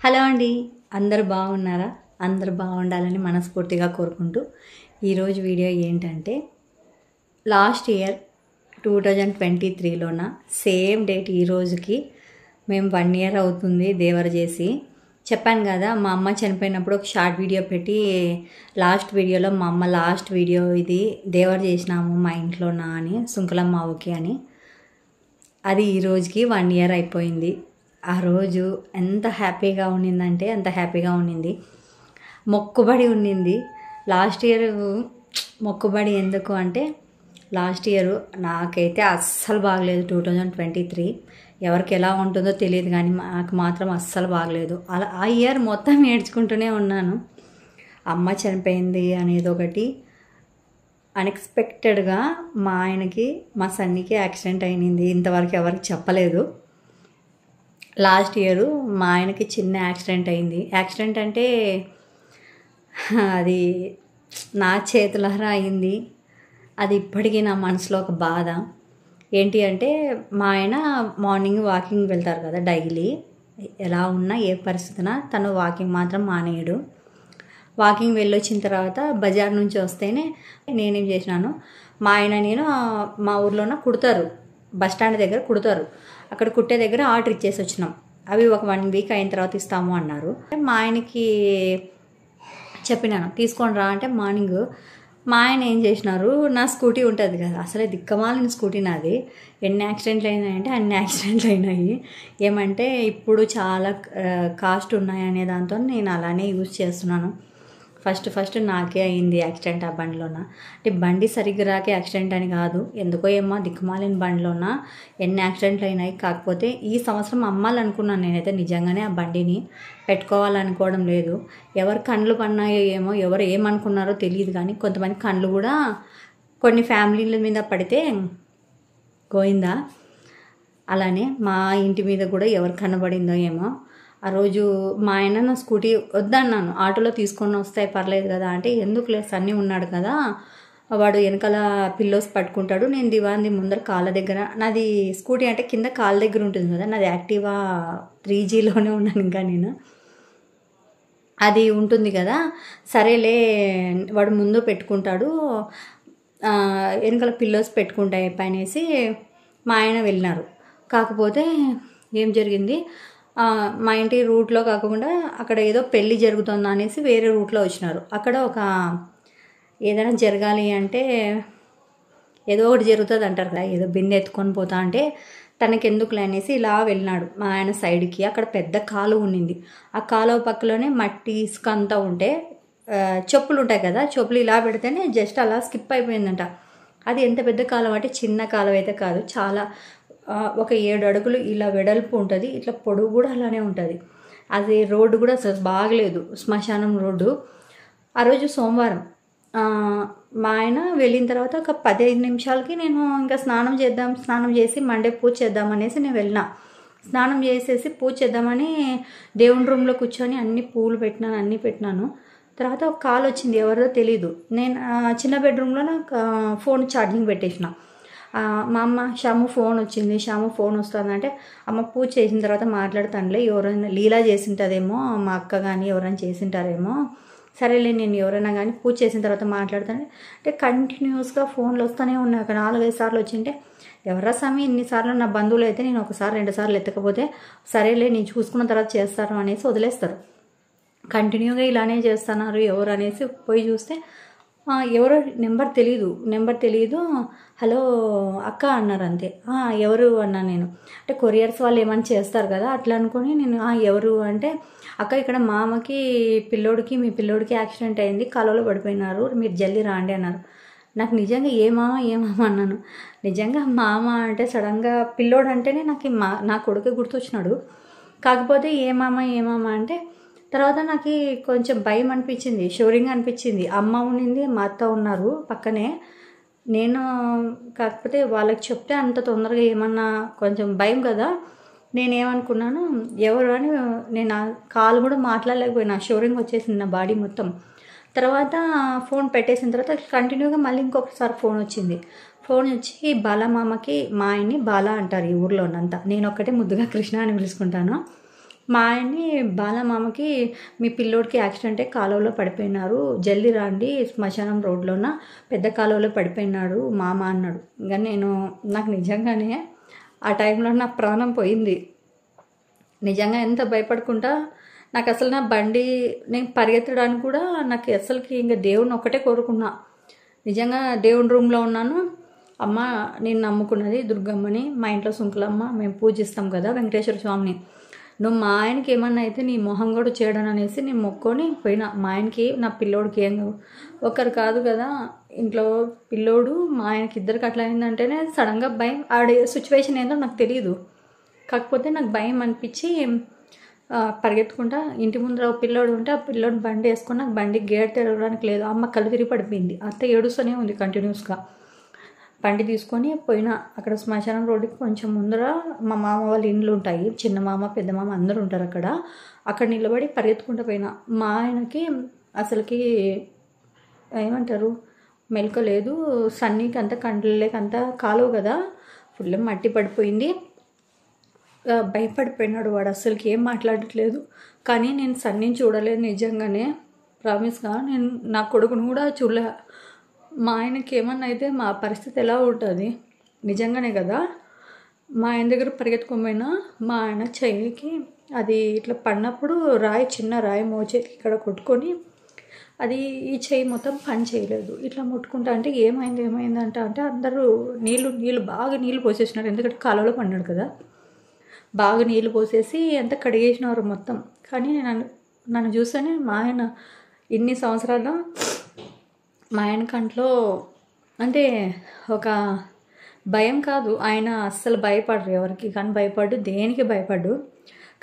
Hello అండి. అందరూ బాగున్నారా? అందరూ బాగుండాలని మనస్ఫూర్తిగా కోరుకుంటూ ఈరోజు వీడియో ఏంటంటే లాస్ట్ ఇయర్ 2023లోన సేమ్ డేట్ ఈ రోజుకి మేము 1 ఇయర్ అవుతుంది దేవర చేసి. చెప్పాను కదా, మా అమ్మ చనిపోయినప్పుడు ఒక షార్ట్ వీడియో పెట్టి లాస్ట్ వీడియోలో మా అమ్మ లాస్ట్ వీడియో ఇది దేవర చేసినాము మా ఇంట్లోన అని, సుంకులమ్మ ఓకే అని. అది ఈ రోజుకి 1 ఇయర్ అయిపోయింది. ఆ రోజు ఎంత హ్యాపీగా ఉండిందంటే అంత హ్యాపీగా ఉండింది. మొక్కుబడి ఉండింది. లాస్ట్ ఇయర్ మొక్కుబడి ఎందుకు అంటే, లాస్ట్ ఇయర్ నాకైతే అస్సలు బాగలేదు. 2023 ఎవరికి ఎలా ఉంటుందో తెలియదు, కానీ నాకు మాత్రం అస్సలు బాగలేదు. అలా ఆ ఇయర్ మొత్తం ఏడ్చుకుంటూనే ఉన్నాను. అమ్మ చనిపోయింది అనేది ఒకటి, అన్ఎక్స్పెక్టెడ్గా మా ఆయనకి మా సన్నికి యాక్సిడెంట్ అయింది. ఇంతవరకు ఎవరికి చెప్పలేదు. లాస్ట్ ఇయర్ మా ఆయనకి చిన్న యాక్సిడెంట్ అయింది. యాక్సిడెంట్ అంటే అది నా చేతులారా అయింది. అది ఇప్పటికీ నా మనసులో ఒక బాధ. ఏంటి అంటే, మా ఆయన మార్నింగ్ వాకింగ్ వెళ్తారు కదా డైలీ. ఎలా ఉన్నా ఏ పరిస్థితినా తను వాకింగ్ మాత్రం మానేయడు. వాకింగ్ వెళ్ళొచ్చిన తర్వాత బజార్ నుంచి వస్తేనే నేనేం చేసినాను, మా ఆయన నేను మా ఊర్లోన కుడతారు, బస్ స్టాండ్ దగ్గర కుడతారు. అక్కడ కుట్టే దగ్గర ఆర్డర్ ఇచ్చేసి వచ్చినాం. అవి ఒక 1 వీక్ అయిన తర్వాత ఇస్తాము అన్నారు. మా ఆయనకి చెప్పినాను తీసుకొని రా అంటే, మార్నింగ్ మా ఆయన ఏం చేసినారు, నా స్కూటీ ఉంటుంది కదా, అసలే దిక్కమాలిన స్కూటీ నాది. ఎన్ని యాక్సిడెంట్లు అయినాయంటే అన్ని యాక్సిడెంట్లు అయినాయి. ఏమంటే ఇప్పుడు చాలా కాస్ట్ ఉన్నాయనే దాంతో నేను అలానే యూజ్ చేస్తున్నాను. ఫస్ట్ నాకే అయింది యాక్సిడెంట్ ఆ బండిలోన. అంటే బండి సరిగ్గా రాకే యాక్సిడెంట్ అని కాదు, ఎందుకో ఏమో దిక్కుమాలిన బండిలోన ఎన్ని యాక్సిడెంట్లు అయినాయి. కాకపోతే ఈ సంవత్సరం అమ్మాలనుకున్నాను నేనైతే. నిజంగానే ఆ బండిని పెట్టుకోవాలనుకోవడం లేదు. ఎవరు కండ్లు పన్నాయో ఏమో, ఎవరు ఏమనుకున్నారో తెలియదు, కానీ కొంతమంది కండ్లు కూడా కొన్ని ఫ్యామిలీల మీద పడితే గోయిందా. అలానే మా ఇంటి మీద కూడా ఎవరు కనబడిందో ఏమో. ఆ రోజు మా ఆయన నా స్కూటీ వద్దన్నాను, ఆటోలో తీసుకొని వస్తాయి పర్లేదు కదా అంటే, ఎందుకులే సన్నీ ఉన్నాడు కదా, వాడు వెనకాల పిల్లోస్ పట్టుకుంటాడు, నేను దివాంది ముందర కాళ్ళ దగ్గర. నాది స్కూటీ అంటే కింద కాళ్ళ దగ్గర ఉంటుంది కదా, నాది యాక్టివా 3Gలోనే ఉన్నాను ఇంకా నేను. అది ఉంటుంది కదా, సరేలే వాడు ముందు పెట్టుకుంటాడు, వెనకాల పిల్లోస్ పెట్టుకుంటాయి పనేసి మా ఆయన వెళ్ళినారు. కాకపోతే ఏం జరిగింది, మా ఇంటి రూట్లో కాకుండా అక్కడ ఏదో పెళ్ళి జరుగుతుందా అనేసి వేరే రూట్లో వచ్చినారు. అక్కడ ఒక ఏదైనా జరగాలి అంటే ఏదో ఒకటి జరుగుతుంది అంటారు కదా, ఏదో బిందె ఎత్తుకొని పోతా అంటే తనకెందుకులే అనేసి ఇలా వెళ్ళినాడు మా ఆయన సైడ్కి. అక్కడ పెద్ద కాలువ ఉండింది. ఆ కాలువ పక్కలోనే మట్టి ఇసుక అంతా ఉంటే చెప్పులు ఉంటాయి కదా, చెప్పులు ఇలా పెడితేనే జస్ట్ అలా స్కిప్ అయిపోయిందంట. అది ఎంత పెద్ద కాలువ అంటే చిన్న కాలువ అయితే కాదు, చాలా ఒక 7 అడుగులు ఇలా వెడల్పు ఉంటుంది, ఇట్లా పొడవు కూడా అలానే ఉంటుంది. అది రోడ్డు కూడా అసలు బాగలేదు, శ్మశానం రోడ్డు. ఆ రోజు సోమవారం మా ఆయన వెళ్ళిన తర్వాత ఒక 15 నిమిషాలకి నేను ఇంకా స్నానం చేసి మండే పూజ చేద్దాం అనేసి నేను వెళ్ళిన. స్నానం చేసేసి పూజ చేద్దామని దేవుని రూమ్లో కూర్చొని అన్ని పూలు పెట్టినాను, అన్నీ పెట్టినాను. తర్వాత ఒక కాల్ వచ్చింది, ఎవరిదో తెలీదు. నేను చిన్న బెడ్రూమ్లో నాకు ఫోన్ ఛార్జింగ్ పెట్టేసిన. మా అమ్మ షాము ఫోన్ వచ్చింది, షాము ఫోన్ వస్తుందంటే, అమ్మ పూజ చేసిన తర్వాత మాట్లాడుతానులే, ఎవరైనా లీలా చేసింటుందేమో, మా అక్క కానీ ఎవరైనా చేసింటారేమో, సరేలే నేను ఎవరైనా కానీ పూజ చేసిన తర్వాత మాట్లాడతాను అంటే కంటిన్యూస్గా ఫోన్లు వస్తూనే ఉన్నాయి. అక్కడ 4-5 సార్లు వచ్చింటే, ఎవరా స్వామి ఇన్నిసార్లు, నా బంధువులు అయితే నేను 1-2 సార్లు ఎత్తకపోతే సరేలే నేను చూసుకున్న తర్వాత చేస్తాను అనేసి వదిలేస్తారు. కంటిన్యూగా ఇలానే చేస్తున్నారు ఎవరు అనేసి పోయి చూస్తే ఎవరో నెంబర్ తెలియదు. హలో అక్క అన్నారు అంతే. ఎవరు అన్నా నేను. అంటే కొరియర్స్ వాళ్ళు ఏమైనా చేస్తారు కదా అట్లా అనుకుని నేను ఎవరు అంటే, అక్క ఇక్కడ మామకి మీ పిల్లోడికి యాక్సిడెంట్ అయింది, కాలువలో పడిపోయినారు, మీరు జల్దీ రాండి అన్నారు. నాకు నిజంగా ఏ మామ అన్నాను. నిజంగా మామ అంటే సడన్గా పిల్లోడు అంటేనే నాకు నా కొడుకే గుర్తొచ్చినాడు. కాకపోతే ఏ మామ అంటే తర్వాత నాకు కొంచెం భయం అనిపించింది, షోరింగ్ అనిపించింది. అమ్మ ఉండింది, మా అత్త ఉన్నారు పక్కనే. నేను కాకపోతే వాళ్ళకి చెప్తే అంత తొందరగా ఏమన్నా కొంచెం భయం కదా, నేనేమనుకున్నాను ఎవరు అని నేను కాల్ కూడా మాట్లాడలేకపోయినా, షోరింగ్ వచ్చేసింది నా బాడీ మొత్తం. తర్వాత ఫోన్ పెట్టేసిన తర్వాత కంటిన్యూగా మళ్ళీ ఇంకొకసారి ఫోన్ వచ్చింది. ఫోన్ వచ్చి బాలా మామకి, మా ఆయన్ని బాలా అంటారు ఈ ఊర్లోనంతా, నేను ఒక్కటే ముద్దుగా కృష్ణ అని పిలుచుకుంటాను. మా ఆయన్ని బాలమామకి మీ పిల్లోడికి యాక్సిడెంటే కాలువలో పడిపోయినారు, జల్దీ రండి శ్మశానం రోడ్లోన పెద్ద కాలువలో పడిపోయినాడు మామ అన్నాడు. ఇంకా నాకు నిజంగానే ఆ టైంలో నా ప్రాణం పోయింది. నిజంగా ఎంత భయపడుకుంటా నాకు అసలు నా బండి నేను పరిగెత్తడానికి కూడా నాకు అసలుకి ఇంకా దేవుడిని ఒక్కటే కోరుకున్నా. నిజంగా దేవుని రూమ్లో ఉన్నాను. అమ్మ నేను నమ్ముకున్నది దుర్గమ్మని, మా ఇంట్లో సుంకులమ్మ మేము పూజిస్తాం కదా వెంకటేశ్వర స్వామిని, నువ్వు మా ఆయనకి ఏమన్నా అయితే నీ మొహం కూడా చేయడం అనేసి నేను మొక్కొని పోయినా. మా ఆయనకి నా పిల్లోడికి ఏం ఒకరు కాదు కదా ఇంట్లో పిల్లోడు మా ఆయనకి ఇద్దరికి అట్లా అయిందంటేనే సడన్గా భయం. ఆడే సిచ్యువేషన్ ఏందో నాకు తెలియదు, కాకపోతే నాకు భయం అనిపించి పరిగెత్తుకుంటా ఇంటి ముందర ఒక పిల్లోడు ఉంటే ఆ పిల్లోడు బండి వేసుకొని నాకు బండి గేట్ తెరవడానికి లేదు. అమ్మ కళ్ళు తిరిగి పడిపోయింది, అత్త ఏడుస్తూనే ఉంది కంటిన్యూస్గా. బండి తీసుకొని పోయినా. అక్కడ శ్మశానం రోడ్డుకి కొంచెం ముందర మా మామ వాళ్ళ ఇండ్లు ఉంటాయి, చిన్న మామ పెద్ద మామ అందరూ ఉంటారు అక్కడ నిలబడి పరిగెత్తుకుంటూ పోయినా. మా ఆయనకి అసలుకి ఏమంటారు మెలక లేదు, సన్నీకి అంతా కండ్లకి అంతా కాలువ కదా ఫుల్ మట్టి పడిపోయింది. భయపడిపోయినాడు వాడు, అసలుకి ఏం మాట్లాడట్లేదు. కానీ నేను సన్నీని చూడలేదు నిజంగానే, ప్రామిస్గా నేను నా కొడుకును కూడా చూడలే. మా ఆయనకి ఏమన్నా అయితే మా పరిస్థితి ఎలా ఉంటుంది నిజంగానే కదా. మా ఆయన దగ్గర పరిగెత్తుకోమైనా మా ఆయన చెయ్యికి అది ఇట్లా పడినప్పుడు చిన్న రాయి మోచేతికి ఇక్కడ కొట్టుకొని అది ఈ చెయ్యి మొత్తం పని చేయలేదు. ఇట్లా ముట్టుకుంటా అంటే ఏమైంది అంటే అందరూ నీళ్ళు బాగా నీళ్ళు పోసేసినారు, ఎందుకంటే కాలువలో పడినాడు కదా. బాగా నీళ్ళు పోసేసి ఎంత కడిగేసినారు మొత్తం. కానీ నన్ను చూస్తేనే మా ఆయన ఇన్ని సంవత్సరాలు మా ఆయన కంట్లో అంటే ఒక భయం కాదు, ఆయన అస్సలు భయపడరు ఎవరికి కానీ భయపడ్డు, దేనికి భయపడ్డు.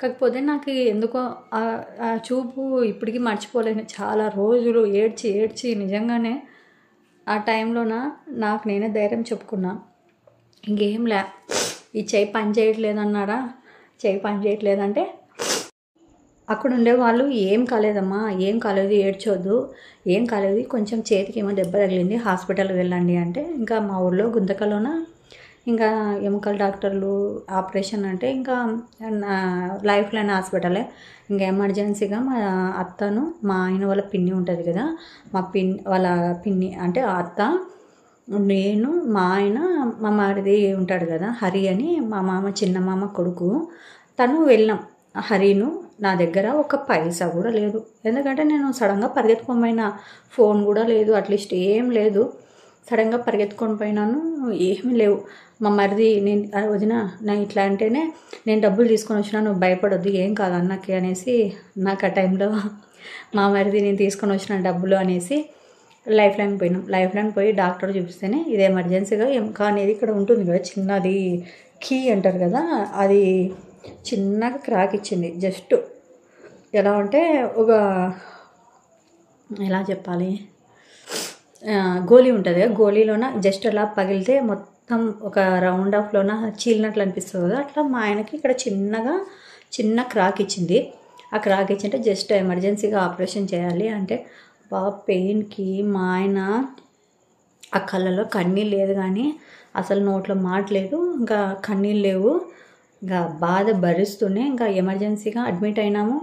కాకపోతే నాకు ఎందుకో ఆ చూపు ఇప్పటికీ మర్చిపోలేను. చాలా రోజులు ఏడ్చి నిజంగానే ఆ టైంలోన నాకు నేనే ధైర్యం చెప్పుకున్నా, ఇంకేం లే ఈ చెయ్యి పని చేయట్లేదన్నారా. చెయ్యి పని చేయట్లేదంటే అక్కడ ఉండేవాళ్ళు ఏం కాలేదమ్మా, ఏం కాలేదు, ఏడ్చొద్దు, ఏం కాలేదు, కొంచెం చేతికి ఏమో దెబ్బ తగిలింది, హాస్పిటల్కి వెళ్ళండి అంటే ఇంకా మా ఊళ్ళో గుంతకలోన ఇంకా ఎముకల డాక్టర్లు ఆపరేషన్ అంటే ఇంకా లైఫ్ లైన్ హాస్పిటలే. ఇంకా ఎమర్జెన్సీగా మా అత్తను మా ఆయన వాళ్ళ పిన్ని ఉంటుంది కదా, వాళ్ళ పిన్ని అంటే అత్త, నేను, మా ఆయన, మా మరిది ఉంటాడు కదా హరి అని, మా మామ చిన్న మామ కొడుకు, తను వెళ్ళాం. హరిను నా దగ్గర ఒక పైసా కూడా లేదు, ఎందుకంటే నేను సడన్గా పరిగెత్తుకొని ఫోన్ కూడా లేదు, అట్లీస్ట్ ఏం లేదు. సడన్గా పరిగెత్తుకొని పోయినాను, ఏమీ లేవు. మా మరిది నేను వదిన నా ఇట్లా అంటేనే నేను డబ్బులు తీసుకొని వచ్చినా, నువ్వు భయపడొద్దు ఏం కాదు అన్నకి అనేసి నాకు ఆ టైంలో మా మరిది నేను తీసుకొని వచ్చిన డబ్బులు అనేసి లైఫ్ లైన్ పోయినాం. లైఫ్ లైన్ పోయి డాక్టర్ చూపిస్తేనే ఇది ఎమర్జెన్సీగా ఎంకా అనేది ఇక్కడ ఉంటుంది కదా చిన్నది కీ అంటారు కదా, అది చిన్నగా క్రాక్ ఇచ్చింది. జస్ట్ ఎలా అంటే ఒక ఎలా చెప్పాలి, గోళీ ఉంటుంది కదా, గోళీలోన జస్ట్ అలా పగిలితే మొత్తం ఒక రౌండ్ ఆఫ్లోన చీలినట్లు అనిపిస్తుంది కదా, అట్లా మా ఆయనకి ఇక్కడ చిన్న క్రాక్ ఇచ్చింది. ఆ క్రాక్ ఇచ్చింటే జస్ట్ ఎమర్జెన్సీగా ఆపరేషన్ చేయాలి అంటే పెయిన్కి మా ఆయన ఆ కళ్ళలో కన్నీళ్ళు లేదు కానీ అసలు నోట్లో మాట లేదు, ఇంకా కన్నీళ్ళు లేవు, ఇంకా బాధ భరిస్తూనే ఇంకా ఎమర్జెన్సీగా అడ్మిట్ అయినాము.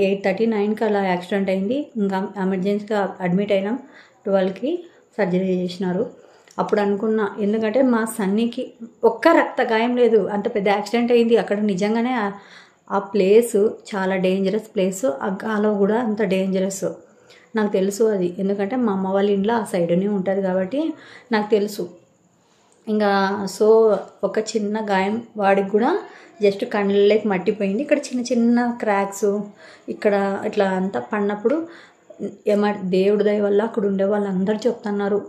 8:39కి అలా యాక్సిడెంట్ అయింది. ఇంకా ఎమర్జెన్సీగా అడ్మిట్ అయినాం. 12కి సర్జరీ చేసినారు. అప్పుడు అనుకున్నా, ఎందుకంటే మా సన్నీకి ఒక్క రక్త గాయం లేదు, అంత పెద్ద యాక్సిడెంట్ అయింది అక్కడ. నిజంగానే ఆ ప్లేసు చాలా డేంజరస్ ప్లేసు, ఆ కాలువ కూడా అంత డేంజరస్ నాకు తెలుసు అది, ఎందుకంటే మా అమ్మ వాళ్ళ ఇంట్లో ఆ సైడ్నే ఉంటుంది కాబట్టి నాకు తెలుసు. ఇంకా సో ఒక చిన్న గాయం వాడికి కూడా జస్ట్ కళ్ళకి మట్టిపోయింది. ఇక్కడ చిన్న క్రాక్స్ ఇక్కడ ఇట్లా అంతా పడినప్పుడు దేవుడి దయ వల్ల అక్కడ ఉండే వాళ్ళందరూ చెప్తున్నారు,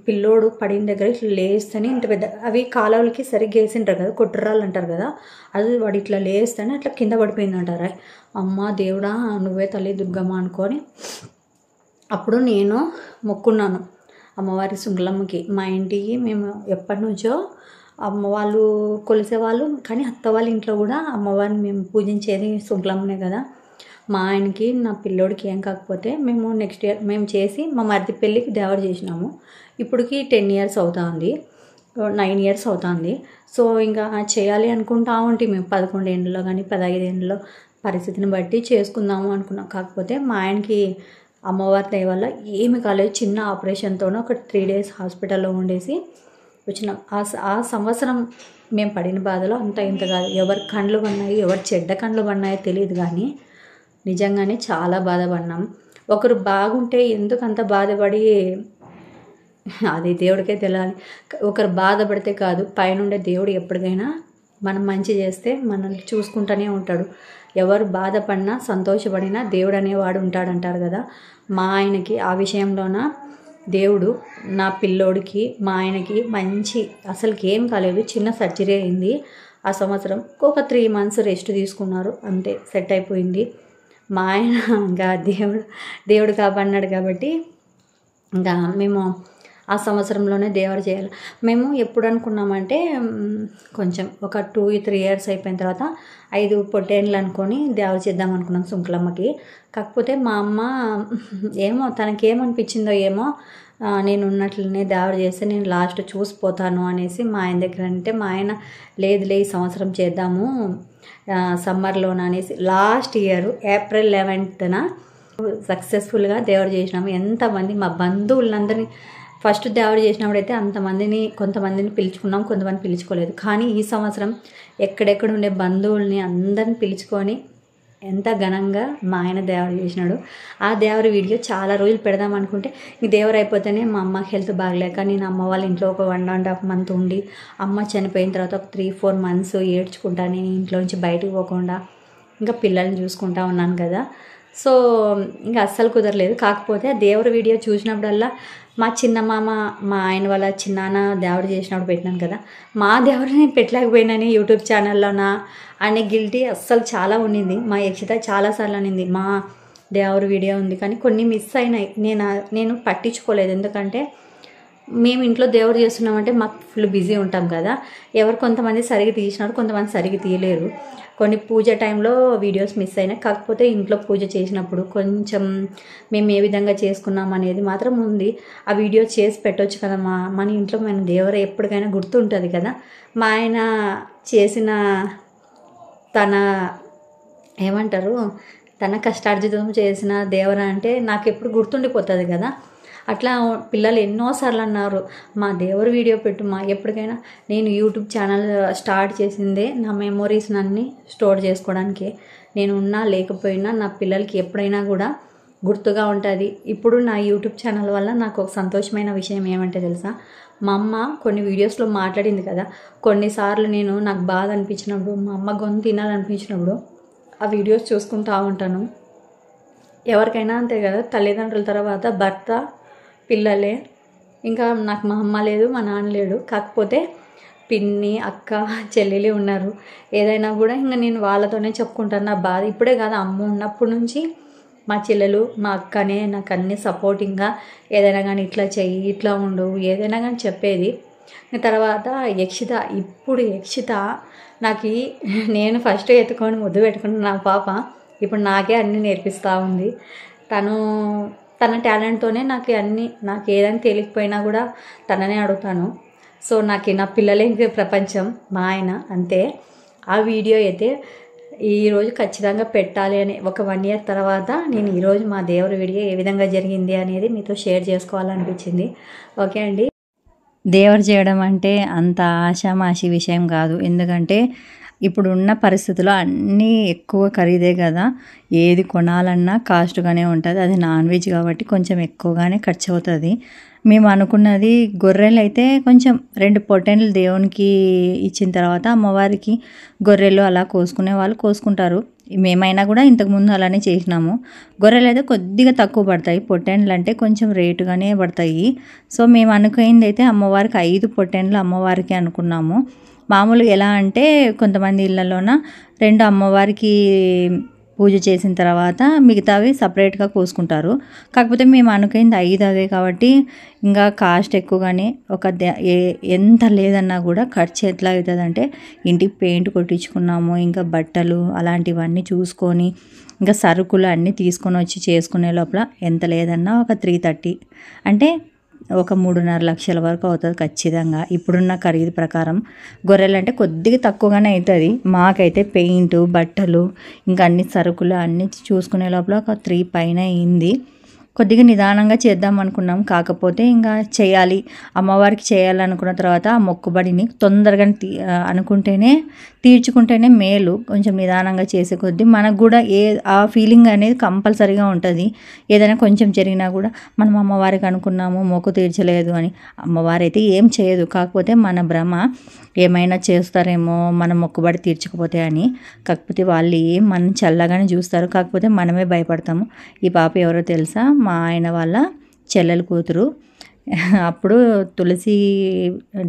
పిల్లోడు పడిన దగ్గర ఇట్లా లేస్తేనే ఇంత పెద్ద అవి కాలువలకి సరిగ్గా వేసింటారు కదా, కొట్టురాళ్ళు అంటారు కదా, అది వాడు ఇట్లా లేస్తేనే అట్లా కింద పడిపోయింది అంటారా. అమ్మ దేవుడా నువ్వే తల్లి దుర్గమ్మ అనుకొని అప్పుడు నేను మొక్కున్నాను అమ్మవారి సుంకులమ్మకి. మా ఇంటికి మేము ఎప్పటి నుంచో అమ్మ వాళ్ళు కొలిసేవాళ్ళు, కానీ అత్త వాళ్ళ ఇంట్లో కూడా అమ్మవారిని మేము పూజించేది సుంకులమ్మనే కదా. మా ఆయనకి నా పిల్లోడికి ఏం కాకపోతే మేము నెక్స్ట్ ఇయర్ మేము చేసి మా మరిది పెళ్ళికి దేవర చేసినాము. ఇప్పటికి 10 years అవుతుంది. 9 ఇయర్స్ అవుతుంది. సో ఇంకా చేయాలి అనుకుంటా ఉంటే మేము 11 ఏండ్లలో కానీ 15 ఏండ్లలో పరిస్థితిని బట్టి చేసుకుందాము అనుకున్నాం. కాకపోతే మా ఆయనకి అమ్మవారి దయ వల్ల ఏమి కాలేదు. చిన్న ఆపరేషన్తోనే ఒక 3 డేస్ హాస్పిటల్లో ఉండేసి వచ్చినాం. ఆ సంవత్సరం మేము పడిన బాధలో అంత ఇంత కాదు. ఎవరి కండ్లు పడినాయి, ఎవరి చెడ్డ కండ్లు పడినాయో తెలియదు, కానీ నిజంగానే చాలా బాధపడినాం. ఒకరు బాగుంటే ఎందుకు అంత బాధపడి, అది దేవుడికే తెలియాలి. ఒకరు బాధపడితే కాదు, పైనుండే దేవుడు ఎప్పటికైనా మనం మంచి చేస్తే మనల్ని చూసుకుంటూనే ఉంటాడు. ఎవరు బాధపడినా సంతోషపడినా దేవుడు అనేవాడు ఉంటాడంటారు కదా. మా ఆయనకి ఆ విషయంలోన దేవుడు నా పిల్లోడికి మా ఆయనకి మంచి, అసలుకి ఏం కాలేదు, చిన్న సర్జరీ అయింది ఆ సంవత్సరం. ఒక 3 మంత్స్ రెస్ట్ తీసుకున్నారు, అంతే, సెట్ అయిపోయింది. మా ఆయన ఇంకా దేవుడు కాపాడినాడు కాబట్టి ఇంకా మేము ఆ సంవత్సరంలోనే దేవుడు చేయాలి. మేము ఎప్పుడు అనుకున్నామంటే కొంచెం ఒక 2-3 ఇయర్స్ అయిపోయిన తర్వాత 5 పొట్టేళ్ళు అనుకొని దేవుడు చేద్దాం అనుకున్నాం సుంకులమ్మకి. కాకపోతే మా అమ్మ ఏమో తనకేమనిపించిందో ఏమో, నేను ఉన్నట్లనే దేవుడు చేస్తే నేను లాస్ట్ చూసిపోతాను అనేసి మా ఆయన దగ్గర అంటే, మా ఆయన లేదులే ఈ సంవత్సరం చేద్దాము సమ్మర్లోన అనేసి లాస్ట్ ఇయర్ ఏప్రిల్ 11న సక్సెస్ఫుల్గా దేవుడు చేసినాము. ఎంతమంది మా బంధువులందరినీ ఫస్ట్ దేవుడు చేసినప్పుడైతే కొంతమందిని పిలుచుకున్నాం, కొంతమంది పిలుచుకోలేదు. కానీ ఈ సంవత్సరం ఎక్కడెక్కడ ఉండే బంధువుల్ని అందరిని పిలుచుకొని ఎంత ఘనంగా మా ఆయన దేవుడు చేసినాడు. ఆ దేవుడి వీడియో చాలా రోజులు పెడదాం అనుకుంటే ఈ దేవుడు అయిపోతేనే మా అమ్మ హెల్త్ బాగలేక నేను అమ్మ వాళ్ళ ఇంట్లో ఒక 1.5 మంత్ ఉండి, అమ్మ చనిపోయిన తర్వాత ఒక 3-4 మంత్స్ ఏడ్చుకుంటా నేను ఇంట్లో నుంచి బయటకు పోకుండా ఇంకా పిల్లల్ని చూసుకుంటా ఉన్నాను కదా. సో ఇంకా అస్సలు కుదరలేదు. కాకపోతే దేవుడి వీడియో చూసినప్పుడల్లా మా చిన్న మామ, మా ఆయన వాళ్ళ చిన్నాన్న దేవుడు చేసినప్పుడు పెట్టినాను కదా, మా దేవుడు నేను పెట్టలేకపోయినాని యూట్యూబ్ ఛానల్లోనా అనే గిల్టీ అస్సలు చాలా ఉండింది. మా యక్షిత చాలాసార్లు అనింది మా దేవుడి వీడియో ఉంది కానీ కొన్ని మిస్ అయినాయి. నేను పట్టించుకోలేదు. ఎందుకంటే మేము ఇంట్లో దేవుడు చేస్తున్నామంటే మాకు ఫుల్ బిజీ ఉంటాం కదా. కొంతమంది సరిగ్గా తీసినారు, కొంతమంది సరిగ్గా తీయలేరు. కొన్ని పూజ టైంలో వీడియోస్ మిస్ అయినాయి. కాకపోతే ఇంట్లో పూజ చేసినప్పుడు కొంచెం మేము ఏ విధంగా చేసుకున్నాం అనేది మాత్రం ఉంది. ఆ వీడియో చేసి పెట్టవచ్చు కదా. మన ఇంట్లో మన దేవుడు ఎప్పటికైనా గుర్తుంటుంది కదా. మా ఆయన చేసిన తన కష్టార్జితం చేసిన దేవుడు అంటే నాకు ఎప్పుడు గుర్తుండిపోతుంది కదా. అట్లా పిల్లలు ఎన్నోసార్లు అన్నారు మా దేవుడి వీడియో పెట్టు మా, ఎప్పటికైనా నేను యూట్యూబ్ ఛానల్ స్టార్ట్ చేసిందే నా మెమొరీస్ అన్నీ స్టోర్ చేసుకోవడానికి. నేను ఉన్నా లేకపోయినా నా పిల్లలకి ఎప్పుడైనా కూడా గుర్తుగా ఉంటుంది. ఇప్పుడు నా యూట్యూబ్ ఛానల్ వల్ల నాకు ఒక సంతోషమైన విషయం ఏమంటే తెలుసా, మా అమ్మ కొన్ని వీడియోస్లో మాట్లాడింది కదా, కొన్నిసార్లు నాకు బాధ అనిపించినప్పుడు, మా అమ్మ గొంతు తినాలనిపించినప్పుడు ఆ వీడియోస్ చూసుకుంటూ ఉంటాను. ఎవరికైనా అంతే కదా, తల్లిదండ్రుల తర్వాత భర్త, పిల్లలే. ఇంకా నాకు మా అమ్మ లేదు, మా నాన్న లేడు. కాకపోతే పిన్ని, అక్క, చెల్లెలు ఉన్నారు. ఏదైనా కూడా ఇంకా నేను వాళ్ళతోనే చెప్పుకుంటాను నా బాధ. ఇప్పుడే కాదు, అమ్మ ఉన్నప్పటి నుంచి మా చెల్లెలు, మా అక్కనే నాకు అన్నీ సపోర్టింగ్గా ఏదైనా కానీ ఇట్లా చెయ్యి, ఇట్లా ఉండు, ఏదైనా కానీ చెప్పేది. తర్వాత యక్షిత, ఇప్పుడు యక్షిత నాకు నేను ఫస్ట్ ఎత్తుకొని ముద్దు పెట్టుకున్న నా పాప ఇప్పుడు నాకే అన్నీ నేర్పిస్తూ ఉంది. తన టాలెంట్తోనే నాకు ఏదైనా తెలియకపోయినా కూడా తననే అడుగుతాను. సో నా పిల్లలే ప్రపంచం, మా ఆయన అంతే. ఆ వీడియో అయితే ఈరోజు ఖచ్చితంగా పెట్టాలి అని ఒక 1 ఇయర్ తర్వాత నేను ఈరోజు మా దేవుడి వీడియో ఏ విధంగా జరిగింది అనేది మీతో షేర్ చేసుకోవాలనిపించింది. ఓకే అండి. దేవుడు చేయడం అంటే అంత ఆషామాషి విషయం కాదు. ఎందుకంటే ఇప్పుడున్న పరిస్థితుల్లో అన్నీ ఎక్కువ ఖరీదే కదా. ఏది కొనాలన్నా కాస్ట్గానే ఉంటుంది. అది నాన్ వెజ్ కాబట్టి కొంచెం ఎక్కువగానే ఖర్చు అవుతుంది. మేము అనుకున్నది గొర్రెలు అయితే కొంచెం 2 పొట్టేళ్ళు దేవునికి ఇచ్చిన తర్వాత అమ్మవారికి గొర్రెలు అలా కోసుకునే వాళ్ళు కోసుకుంటారు. మేమైనా కూడా ఇంతకుముందు అలానే చేసినాము. గొర్రెలు అయితే కొద్దిగా తక్కువ పడతాయి, పొట్టేళ్ళు అంటే కొంచెం రేటుగానే పడతాయి. సో మేము అనుకున్నది అయితే అమ్మవారికి 5 పొట్టేళ్ళు అమ్మవారికి అనుకున్నాము. మామూలుగా ఎలా అంటే కొంతమంది ఇళ్ళలోన 2 అమ్మవారికి పూజ చేసిన తర్వాత మిగతావి సపరేట్గా కోసుకుంటారు. కాకపోతే మేము అనుకున్నది 5 అవే కాబట్టి ఇంకా కాస్ట్ ఎక్కువగానే ఎంత లేదన్నా కూడా ఖర్చు ఎట్లా అవుతుందంటే ఇంటికి పెయింట్ కొట్టించుకున్నాము, ఇంకా బట్టలు అలాంటివన్నీ చూసుకొని ఇంకా సరుకులు అన్నీ తీసుకొని వచ్చి చేసుకునే లోపల ఎంత లేదన్నా ఒక 330 అంటే ఒక 3.5 లక్షల వరకు అవుతుంది ఖచ్చితంగా ఇప్పుడున్న ఖరీదు ప్రకారం. గొర్రెలు అంటే కొద్దిగా తక్కువగానే అవుతుంది. మాకైతే పెయింట్, బట్టలు, ఇంకా అన్ని సరుకులు అన్నీ చూసుకునే లోపల ఒక 3 పైన అయింది. కొద్దిగా నిదానంగా చేద్దాం అనుకున్నాం. కాకపోతే ఇంకా చేయాలి, అమ్మవారికి చేయాలనుకున్న తర్వాత ఆ మొక్కుబడిని తొందరగా అనుకుంటేనే తీర్చుకుంటేనే మేలు. కొంచెం నిదానంగా చేసే కొద్దీ మనకు కూడా ఆ ఫీలింగ్ అనేది కంపల్సరీగా ఉంటుంది. ఏదైనా కొంచెం జరిగినా కూడా మనం అమ్మవారికి అనుకున్నాము మొక్కు తీర్చలేదు అని, అమ్మవారు అయితే ఏం చేయదు. కాకపోతే మన భ్రమ, ఏమైనా చేస్తారేమో మన మొక్కుబడి తీర్చకపోతే అని. కాకపోతే వాళ్ళు మనం చల్లగానే చూస్తారు, కాకపోతే మనమే భయపడతాము. ఈ పాప ఎవరో తెలుసా, మా ఆయన వాళ్ళ చెల్లెలు కూతురు. అప్పుడు తులసి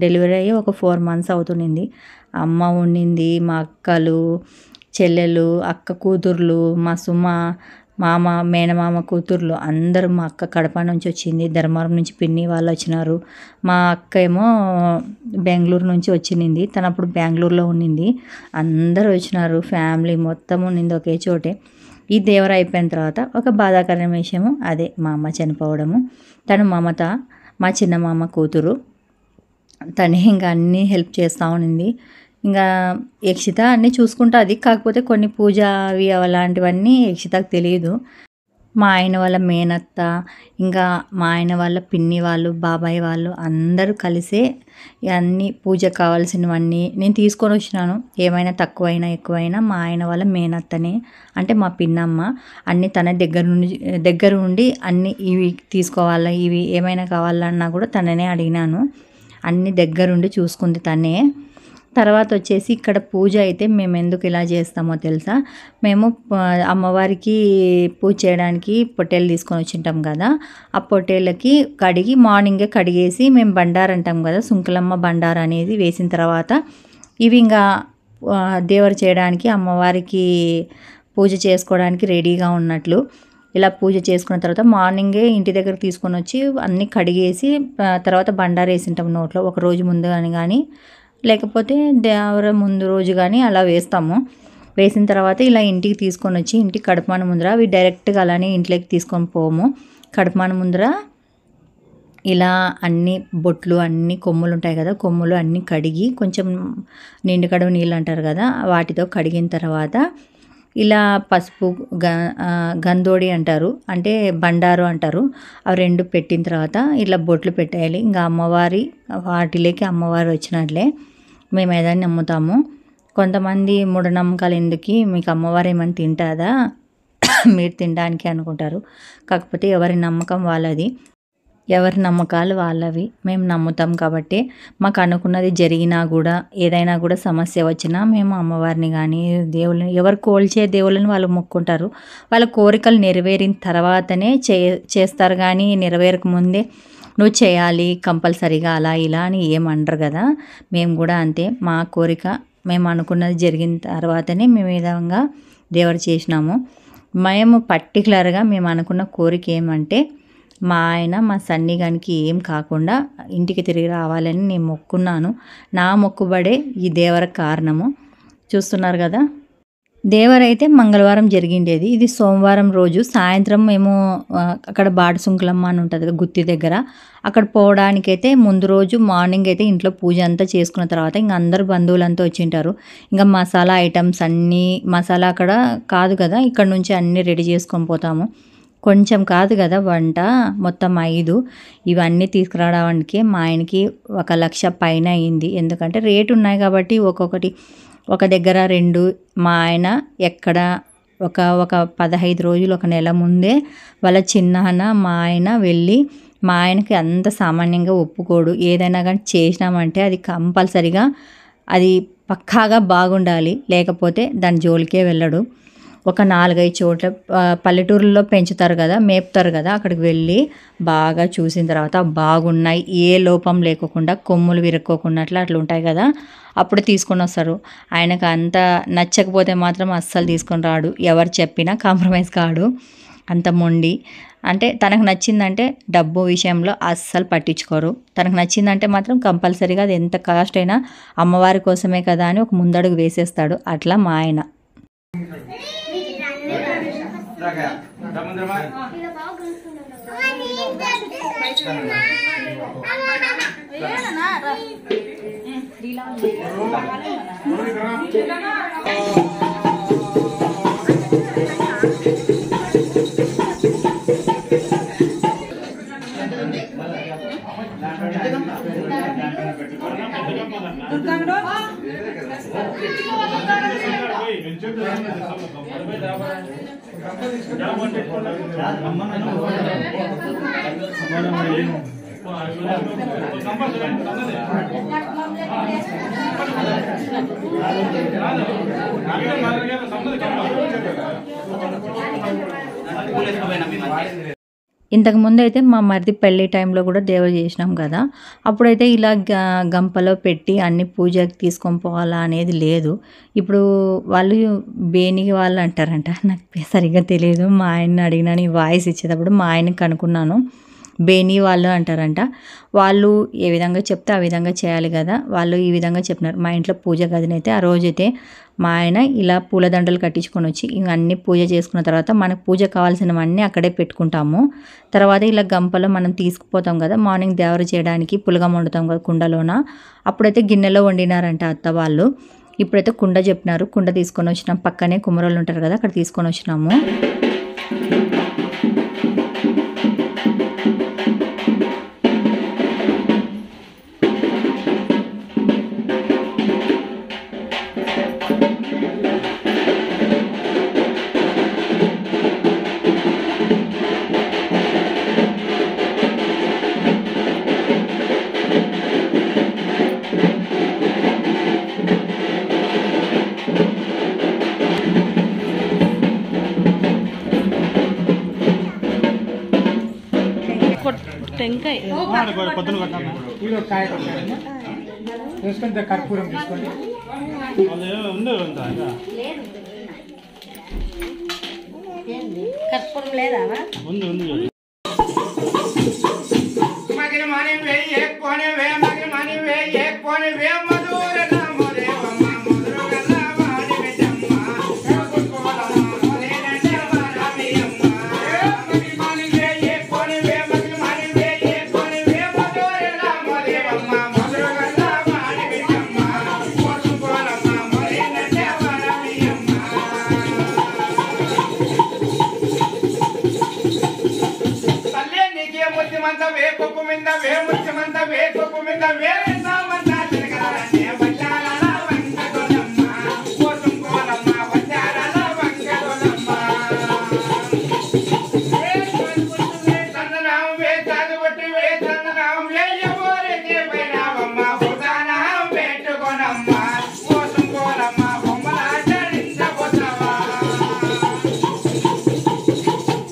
డెలివరీ అయ్యి ఒక 4 months అవుతుంది. అమ్మ ఉండింది, మా అక్కలు, చెల్లెలు, అక్క కూతుర్లు, మా సుమ, మామ, మేనమామ కూతుర్లు అందరూ. మా అక్క కడప నుంచి వచ్చింది, ధర్మవరం నుంచి పిన్ని వాళ్ళు వచ్చినారు. మా అక్క ఏమో బెంగళూరు నుంచి వచ్చింది, తను అప్పుడు బెంగళూరులో ఉండింది. అందరూ వచ్చినారు, ఫ్యామిలీ మొత్తం ఉండింది ఒకే చోటే. ఈ దేవర అయిపోయిన తర్వాత ఒక బాధాకరమైన విషయము అదే మా అమ్మ చనిపోవడము. తను మమత, మా చిన్న మామ కూతురు. తనే ఇంకా అన్నీ హెల్ప్ చేస్తూ ఉండింది. ఇంకా యక్షిత అన్నీ చూసుకుంటుంది. కాకపోతే కొన్ని పూజ అవి అలాంటివన్నీ యక్షితకు తెలియదు. మా ఆయన వాళ్ళ మేనత్త, ఇంకా మా ఆయన వాళ్ళ పిన్ని వాళ్ళు, బాబాయ్ వాళ్ళు అందరూ కలిసే అన్నీ పూజకు కావాల్సినవన్నీ నేను తీసుకొని వచ్చినాను. ఏమైనా తక్కువైనా ఎక్కువైనా మా ఆయన వాళ్ళ మేనత్తనే, అంటే మా పిన్నమ్మ, అన్నీ తన దగ్గర ఉండి అన్నీ ఇవి తీసుకోవాలా, ఇవి ఏమైనా కావాలన్నా కూడా తననే అడిగినాను. అన్నీ దగ్గరుండి చూసుకుంది తనే. తర్వాత వచ్చేసి ఇక్కడ పూజ అయితే మేము ఎందుకు ఇలా చేస్తామో తెలుసా, మేము అమ్మవారికి పూజ చేయడానికి పొట్టేలు తీసుకొని వచ్చింటాం కదా, ఆ పొట్టేళ్ళకి కడిగి మార్నింగే కడిగేసి మేము బండారు అంటాం కదా, సుంకులమ్మ బండారు అనేది వేసిన తర్వాత ఇవి ఇంకా దేవర చేయడానికి అమ్మవారికి పూజ చేసుకోవడానికి రెడీగా ఉన్నట్లు. ఇలా పూజ చేసుకున్న తర్వాత మార్నింగే ఇంటి దగ్గర తీసుకొని వచ్చి అన్నీ కడిగేసి తర్వాత బండారు వేసింటాం నోట్లో, ఒక రోజు ముందు కానీ లేకపోతే దేవర ముందు రోజు కానీ అలా వేస్తాము. వేసిన తర్వాత ఇలా ఇంటికి తీసుకొని వచ్చి ఇంటి కడపమాన ముందర అవి డైరెక్ట్గా అలానే ఇంట్లోకి తీసుకొని పోము. కడపమాన ముందర ఇలా అన్ని బొట్లు, అన్ని కొమ్ములు ఉంటాయి కదా, కొమ్ములు అన్నీ కడిగి కొంచెం నిండు కడుగు నీళ్ళు అంటారు కదా, వాటితో కడిగిన తర్వాత ఇలా పసుపు, గంధోడి అంటారు, అంటే బండారు అంటారు, అవి 2 పెట్టిన తర్వాత ఇలా బొట్లు పెట్టేయాలి. ఇంకా అమ్మవారి వాటిలోకి అమ్మవారు వచ్చినట్లే మేము ఏదైనా నమ్ముతాము. కొంతమంది మూఢనమ్మకాలు ఎందుకు, మీకు అమ్మవారు ఏమైనా తింటుందా, మీరు తినడానికి అనుకుంటారు. కాకపోతే ఎవరి నమ్మకం వాళ్ళది, ఎవరి నమ్మకాలు వాళ్ళవి. మేము నమ్ముతాం కాబట్టి మాకు అనుకున్నది జరిగినా కూడా, ఏదైనా కూడా సమస్య వచ్చినా మేము అమ్మవారిని కానీ దేవుళ్ళని, ఎవరు కోల్చే దేవుళ్ళని వాళ్ళు మొక్కుంటారు. వాళ్ళ కోరికలు నెరవేరిన తర్వాతనే చేస్తారు, కానీ నెరవేరక ముందే నువ్వు చేయాలి కంపల్సరీగా అలా ఇలా అని ఏమనరు కదా. మేము కూడా అంతే, మా కోరిక మేము అనుకున్నది జరిగిన తర్వాతనే మేము ఈ విధంగా దేవుడు చేసినాము. మేము పర్టికులర్గా మేము అనుకున్న కోరిక ఏమంటే, మా ఆయన మా సన్ని గానికి ఏం కాకుండా ఇంటికి తిరిగి రావాలని నేను మొక్కున్నాను. నా మొక్కుబడే ఈ దేవర కారణము. చూస్తున్నారు కదా, దేవరైతే మంగళవారం జరిగిండేది, ఇది సోమవారం రోజు సాయంత్రం మేము అక్కడ బాడు సుంకులమ్మ అని ఉంటుంది కదా గుత్తి దగ్గర, అక్కడ పోవడానికైతే ముందు రోజు మార్నింగ్ అయితే ఇంట్లో పూజ అంతా చేసుకున్న తర్వాత ఇంకా అందరు బంధువులంతా వచ్చింటారు. ఇంకా మసాలా ఐటమ్స్ అన్నీ, మసాలా అక్కడ కాదు కదా, ఇక్కడ నుంచి అన్నీ రెడీ చేసుకొని పోతాము. కొంచెం కాదు కదా వంట, మొత్తం 5 ఇవన్నీ తీసుకురావడానికి మా ఆయనకి 1 లక్ష పైన అయింది. ఎందుకంటే రేటు ఉన్నాయి కాబట్టి ఒక్కొక్కటి ఒక దగ్గర 2. మా ఆయన ఎక్కడ ఒక 15 రోజులు, 1 నెల ముందే వాళ్ళ చిన్నాన్న మా ఆయన వెళ్ళి, మా ఆయనకి అంత సామాన్యంగా ఒప్పుకోడు. ఏదైనా కానీ చేసినామంటే అది కంపల్సరిగా అది పక్కాగా బాగుండాలి, లేకపోతే దాని జోలికే వెళ్ళడు. ఒక 4-5 చోట్ల పల్లెటూరుల్లో పెంచుతారు కదా, మేపుతారు కదా, అక్కడికి వెళ్ళి బాగా చూసిన తర్వాత బాగున్నాయి, ఏ లోపం లేకోకుండా, కొమ్ములు విరుక్కోకున్నట్లు అట్లా ఉంటాయి కదా, అప్పుడు తీసుకొని వస్తారు. ఆయనకు అంత నచ్చకపోతే మాత్రం అస్సలు తీసుకొని రాడు. ఎవరు చెప్పినా కాంప్రమైజ్ కాడు, అంత మొండి. అంటే తనకు నచ్చిందంటే డబ్బు విషయంలో అస్సలు పట్టించుకోరు. తనకు నచ్చిందంటే మాత్రం కంపల్సరీగా అది ఎంత కాస్ట్ అయినా అమ్మవారి కోసమే కదా అని ఒక ముందడుగు వేసేస్తాడు. అట్లా మా ఆయన. ఇంతకుముందు అయితే మా మరిది పెళ్ళి టైంలో కూడా దేవుడు చేసినాం కదా, అప్పుడైతే ఇలా గంపలో పెట్టి అన్ని పూజకి తీసుకొని పోవాలా అనేది లేదు. ఇప్పుడు వాళ్ళు బేనికి వాళ్ళు అంటారంట, నాకు సరిగ్గా తెలియదు. మా ఆయన్ని అడిగినా నీ వాయిస్ ఇచ్చేటప్పుడు మా ఆయనకి కనుక్కున్నాను, బేనీ వాళ్ళు అంటారంట. వాళ్ళు ఏ విధంగా చెప్తే ఆ విధంగా చేయాలి కదా, వాళ్ళు ఈ విధంగా చెప్పినారు. మా ఇంట్లో పూజ గదినైతే ఆ రోజైతే మా ఆయన ఇలా పూలదండలు కట్టించుకొని వచ్చి ఇవన్నీ పూజ చేసుకున్న తర్వాత మనకు పూజ కావాల్సినవన్నీ అక్కడే పెట్టుకుంటాము. తర్వాత ఇలా గంపలో మనం తీసుకుపోతాం కదా, మార్నింగ్ దేవర చేయడానికి పులగం వండుతాం కదా కుండలోన, అప్పుడైతే గిన్నెలో వండినారంట అత్త వాళ్ళు. ఇప్పుడైతే కుండ చెప్పినారు, కుండ తీసుకొని వచ్చినాం. పక్కనే కుమ్మరోళ్ళు ఉంటారు కదా, అక్కడ తీసుకొని వచ్చినాము. కర్పూరం తీసుకోండి. కర్పూరం లేదా మగిలి మని వేయి కోని వే మగిలి మని వేయి కోని వే మధుర నామ దేవమ్మ మధుర గల్లవాడి వెజమ్మ కోలమ్మ మోరేన దేవరామియమ్మ మగిలి మని వేయి కోని వే మగిలి మని వేయి కోని వే మధుర నామ దేవమ్మ మధుర గల్లవాడి వెజమ్మ కోలమ్మ మోరేన దేవరామియమ్మ తల్లే నీకే ముత్యమంత వే కొప్పు మింద వే ముత్యమంత వే కొప్పు మింద వే సామంత తిరగరానే వచ్చారాల వంగదొలమ్మ కోసం కోలమ్మ వచ్చారాల వంగదొలమ్మ వే కొల్పుతు వే సన్ననాం వే చాదుబట్టి వే సన్ననాం వే ఎవరే దేవైనావమ్మ భూతానాం పెట్టుకొనమ్మ కోసం కోలమ్మ బొమ్మల చరించబోతావా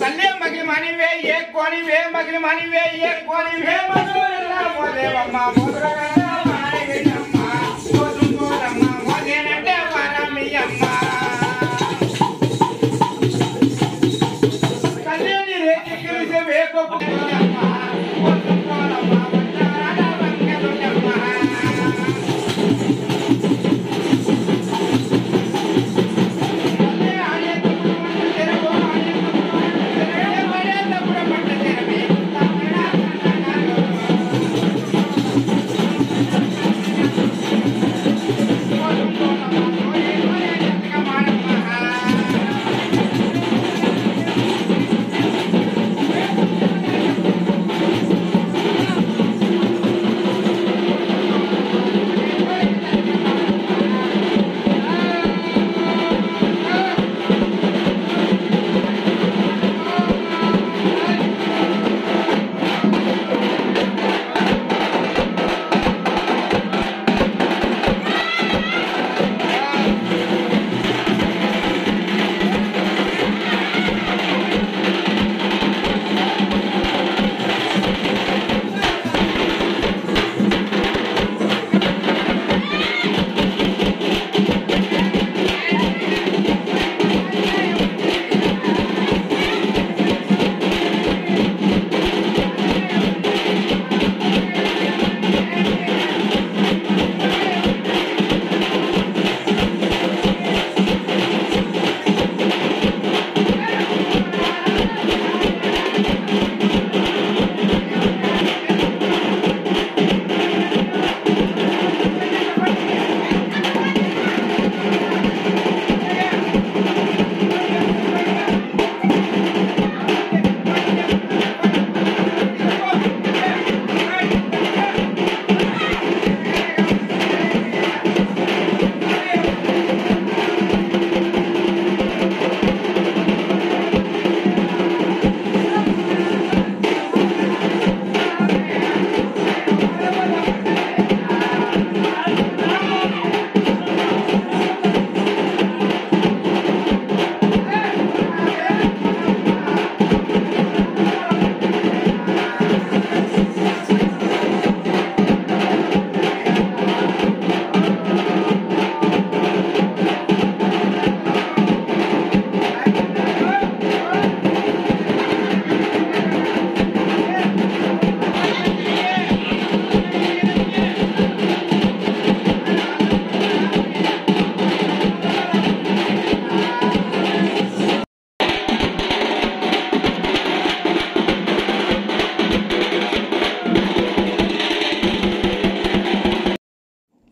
తల్లే మగిలి మని వే ఏ కోని వే మగిలి మని వే ఏ కోని వే మధుర మోదేవమ్మ మధుర గల్లవాడి వెజమ్మ కోసం కోలమ్మ మోదేన దేవరామియమ్మ తల్లే నీ రేచి కిరిసే వే కొప్పు వెజమ్మ కోసం కోలమ్మ వచ్చారాల వంగదొలమ్మ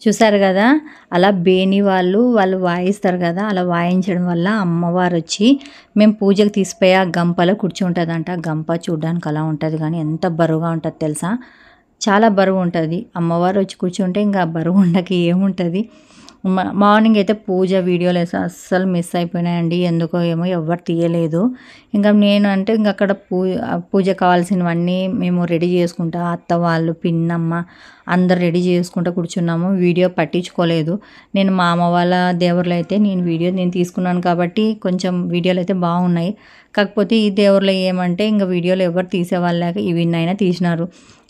చూసారు కదా, అలా బేని వాళ్ళు వాయిస్తారు కదా, అలా వాయించడం వల్ల అమ్మవారు వచ్చి మేము పూజకు తీసిపోయి ఆ గంపలో కూర్చుంటుందంట. గంప చూడడానికి అలా ఉంటుంది కానీ ఎంత బరువుగా ఉంటుంది తెలుసా, చాలా బరువు ఉంటుంది. అమ్మవారు వచ్చి కూర్చుంటే ఇంకా బరువు ఉండకి ఏముంటుంది. మార్నింగ్ అయితే పూజ వీడియోలు వేసి అస్సలు మిస్ అయిపోయినాయండి, ఎందుకో ఏమో ఎవరు తీయలేదు. ఇంకా నేను అంటే ఇంకా అక్కడ పూజ కావాల్సినవన్నీ మేము రెడీ చేసుకుంటా, అత్త వాళ్ళు పిన్నమ్మ అందరు రెడీ చేసుకుంటూ కూర్చున్నాము. వీడియో పట్టించుకోలేదు. నేను మా అమ్మ వాళ్ళ దేవుళ్ళు అయితే నేను తీసుకున్నాను కాబట్టి కొంచెం వీడియోలు అయితే బాగున్నాయి. కాకపోతే ఈ దేవుళ్ళు ఏమంటే ఇంకా వీడియోలు ఎవరు తీసేవాళ్ళక ఇవిన్నైనా తీసినారు.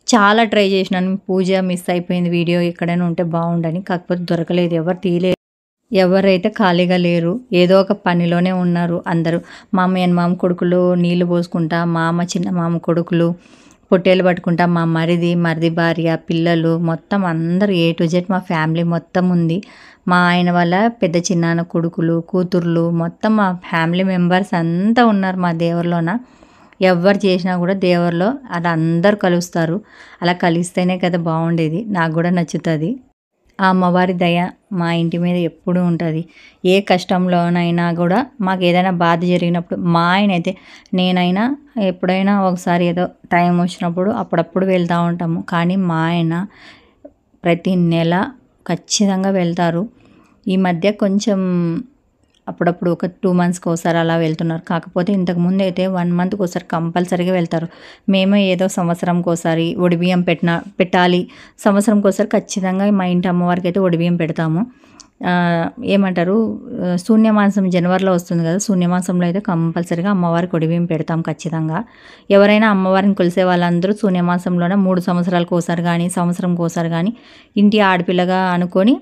చాలా ట్రై చేసినాను, పూజ మిస్ అయిపోయింది, వీడియో ఎక్కడైనా ఉంటే బాగుండని, కాకపోతే దొరకలేదు, ఎవరు తీయలేదు. ఎవరైతే ఖాళీగా లేరు, ఏదో ఒక పనిలోనే ఉన్నారు అందరూ. మా మేనమామ కొడుకులు నీళ్లు పోసుకుంటా, చిన్న మామ కొడుకులు పొట్టేలు పట్టుకుంటా, మా మరిది భార్య పిల్లలు మొత్తం అందరూ A to Z మా ఫ్యామిలీ మొత్తం ఉంది. మా ఆయన వాళ్ళ పెద్ద చిన్నాన్న కొడుకులు కూతుర్లు మొత్తం మా ఫ్యామిలీ మెంబర్స్ అంతా ఉన్నారు మా దేవుళ్ళలోన. ఎవరు చేసినా కూడా దేవుళ్ళలో అలా అందరు కలుస్తారు. అలా కలిస్తేనే కదా బాగుండేది, నాకు కూడా నచ్చుతుంది. ఆ అమ్మవారి దయ మా ఇంటి మీద ఎప్పుడూ ఉంటుంది. ఏ కష్టంలోనైనా కూడా మాకు ఏదైనా బాధ జరిగినప్పుడు మా ఆయన అయితే, నేనైనా ఎప్పుడైనా ఒకసారి ఏదో టైం వచ్చినప్పుడు అప్పుడప్పుడు వెళ్తూ ఉంటాము, కానీ మా ఆయన ప్రతి నెల ఖచ్చితంగా వెళ్తారు. ఈ మధ్య కొంచెం అప్పుడప్పుడు ఒక 2 monthsకి ఒకసారి అలా వెళ్తున్నారు. కాకపోతే ఇంతకుముందు అయితే 1 monthకి ఒకసారి కంపల్సరీగా వెళ్తారు. మేము ఏదో సంవత్సరంకి ఒకసారి ఒడిబియ్యం పెట్టాలి, సంవత్సరంకి ఒకసారి ఖచ్చితంగా మా ఇంటి అమ్మవారికి అయితే ఒడిబియ్యం పెడతాము. ఏమంటారు, శూన్యమాసం జనవరిలో వస్తుంది కదా, శూన్యమాసంలో అయితే కంపల్సరీగా అమ్మవారికి ఒడిబియ్యం పెడతాం ఖచ్చితంగా. ఎవరైనా అమ్మవారిని కొలిసే వాళ్ళందరూ శూన్యమాసంలోనే 3 సంవత్సరాలకు ఒకసారి కానీ సంవత్సరంకి ఒకసారి కానీ ఇంటి ఆడపిల్లగా అనుకొని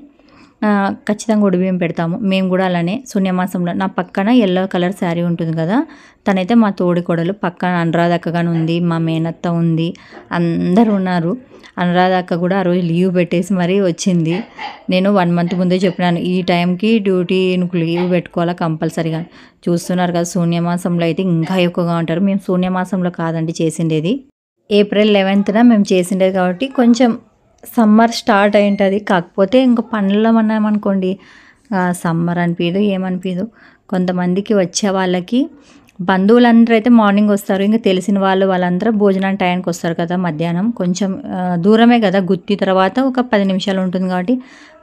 ఖచ్చితంగా ఒడిబియ్యం పెడతాము. మేము కూడా అలానే శూన్యమాసంలో. నా పక్కన ఎల్లో కలర్ శారీ ఉంటుంది కదా, తనైతే మా తోడి కొడలు, పక్కన అనురాధ అక్కగాను ఉంది, మా మేనత్త ఉంది, అందరు ఉన్నారు. అనురాధ అక్క కూడా ఆ రోజు లీవ్ పెట్టేసి మరీ వచ్చింది. నేను 1 month ముందే చెప్పినాను, ఈ టైంకి డ్యూటీ నువ్వు లీవ్ పెట్టుకోవాలా కంపల్సరీగా. చూస్తున్నారు కదా, శూన్యమాసంలో అయితే ఇంకా ఎక్కువగా ఉంటారు. మేము శూన్యమాసంలో కాదండి చేసిండేది, April 11th మేము చేసిండేది కాబట్టి కొంచెం సమ్మర్ స్టార్ట్ అయి ఉంటుంది. కాకపోతే ఇంకా పనుల్లో అన్నామనుకోండి, సమ్మర్ అనిపించదు, ఏమనిపించదు. కొంతమందికి వచ్చే వాళ్ళకి బంధువులందరూ అయితే మార్నింగ్ వస్తారు, ఇంకా తెలిసిన వాళ్ళందరూ భోజనం టైంకి వస్తారు కదా, మధ్యాహ్నం కొంచెం దూరమే కదా, గుత్తి తర్వాత ఒక 10 నిమిషాలు ఉంటుంది కాబట్టి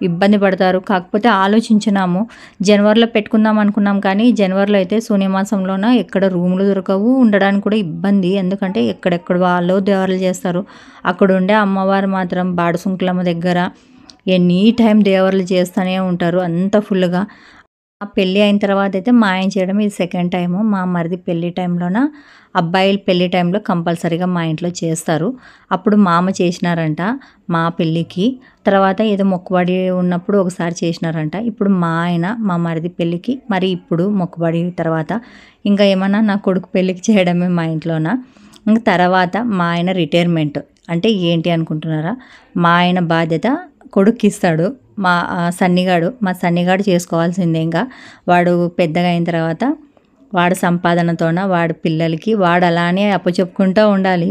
ఇబ్బంది పడతారు. కాకపోతే ఆలోచించినాము, జనవరిలో పెట్టుకుందాం అనుకున్నాం, కానీ జనవరిలో అయితే శూన్యమాసంలోన ఎక్కడ రూములు దొరకవు, ఉండడానికి కూడా ఇబ్బంది. ఎందుకంటే ఎక్కడెక్కడ వాళ్ళు దేవాలు చేస్తారు. అక్కడ ఉండే అమ్మవారు మాత్రం బాడసుంకులమ్మ దగ్గర ఎనీ టైం దేవర్లు చేస్తూనే ఉంటారు, అంత ఫుల్గా. పెళ్ళి అయిన తర్వాత అయితే మా ఆయన చేయడం ఇది 2nd టైము. మా మరిది పెళ్ళి టైంలోన, అబ్బాయిల పెళ్ళి టైంలో కంపల్సరీగా మా ఇంట్లో చేస్తారు. అప్పుడు మామ చేసినారంట మా పెళ్ళికి, తర్వాత ఏదో మొక్కుబడి ఉన్నప్పుడు ఒకసారి చేసినారంట. ఇప్పుడు మా ఆయన మా మరిది పెళ్ళికి, మరి ఇప్పుడు మొక్కుబడి తర్వాత ఇంకా ఏమన్నా నా కొడుకు పెళ్ళికి చేయడమే మా ఇంట్లోన. ఇంక తర్వాత మా ఆయన రిటైర్మెంట్ అంటే ఏంటి అనుకుంటున్నారా, మా ఆయన బాధ్యత కొడుక్కి ఇస్తాడు. మా సన్నిగాడు చేసుకోవాల్సిందే. ఇంకా వాడు పెద్దగా అయిన తర్వాత వాడు సంపాదనతోన వాడి పిల్లలకి వాడు అలానే అప్పచెప్పుకుంటూ ఉండాలి.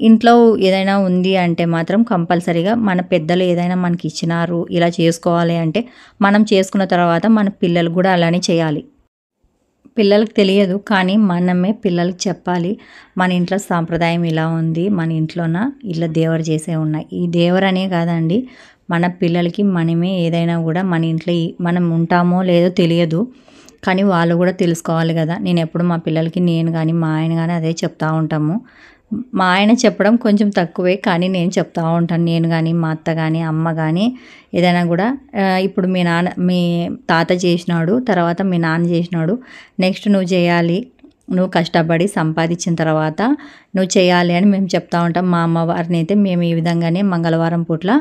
ఇంట్లో ఏదైనా ఉంది అంటే మాత్రం కంపల్సరీగా మన పెద్దలు ఏదైనా మనకి ఇచ్చినారు, ఇలా చేసుకోవాలి అంటే మనం చేసుకున్న తర్వాత మన పిల్లలు కూడా అలానే చేయాలి. పిల్లలకు తెలియదు, కానీ మనమే పిల్లలకి చెప్పాలి, మన ఇంట్లో సాంప్రదాయం ఇలా ఉంది, మన ఇంట్లోన ఇలా దేవరు చేసే ఉన్నాయి. ఈ దేవరు అనే కాదండి, మన పిల్లలకి మనమే ఏదైనా కూడా మన ఇంట్లో మనం ఉంటామో లేదో తెలియదు, కానీ వాళ్ళు కూడా తెలుసుకోవాలి కదా. నేను ఎప్పుడు మా పిల్లలకి నేను కానీ మా ఆయన కానీ అదే చెప్తూ ఉంటాము. మా ఆయన చెప్పడం కొంచెం తక్కువే, కానీ నేను చెప్తూ ఉంటాను. నేను కానీ మా అత్త కానీ అమ్మ కానీ ఏదైనా కూడా, ఇప్పుడు మీ తాత చేసినాడు, తర్వాత మీ నాన్న చేసినాడు, నెక్స్ట్ నువ్వు చేయాలి, నువ్వు కష్టపడి సంపాదించిన తర్వాత నువ్వు చేయాలి అని మేము చెప్తూ ఉంటాం. మా అమ్మవారిని అయితే మేము ఈ విధంగానే మంగళవారం పూట్ల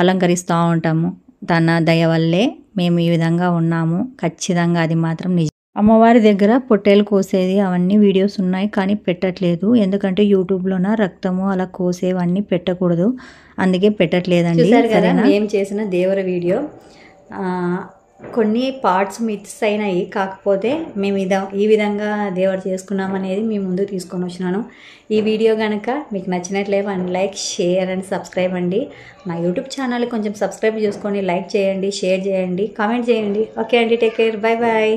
అలంకరిస్తూ ఉంటాము. తన దయ వల్లే మేము ఈ విధంగా ఉన్నాము. ఖచ్చితంగా అది మాత్రం నిజం. అమ్మవారి దగ్గర పొట్టేలు కోసేది అవన్నీ వీడియోస్ ఉన్నాయి, కానీ పెట్టట్లేదు. ఎందుకంటే యూట్యూబ్లోన రక్తము అలా కోసేవన్నీ పెట్టకూడదు, అందుకే పెట్టట్లేదండి. చూసారు కదా మేము చేసిన దేవర వీడియో. కొన్ని పార్ట్స్ మిస్ అయినాయి, కాకపోతే మేము ఈ విధంగా దేవుడు చేసుకున్నాం అనేది మీ ముందు తీసుకొని వచ్చినాను. ఈ వీడియో కనుక మీకు నచ్చినట్లయితే లైక్, షేర్ అండ్ సబ్స్క్రైబ్ అండి. నా యూట్యూబ్ ఛానల్ కొంచెం సబ్స్క్రైబ్ చేసుకొని లైక్ చేయండి, షేర్ చేయండి, కామెంట్ చేయండి. ఓకే అండి, టేక్ కేర్, బాయ్ బాయ్.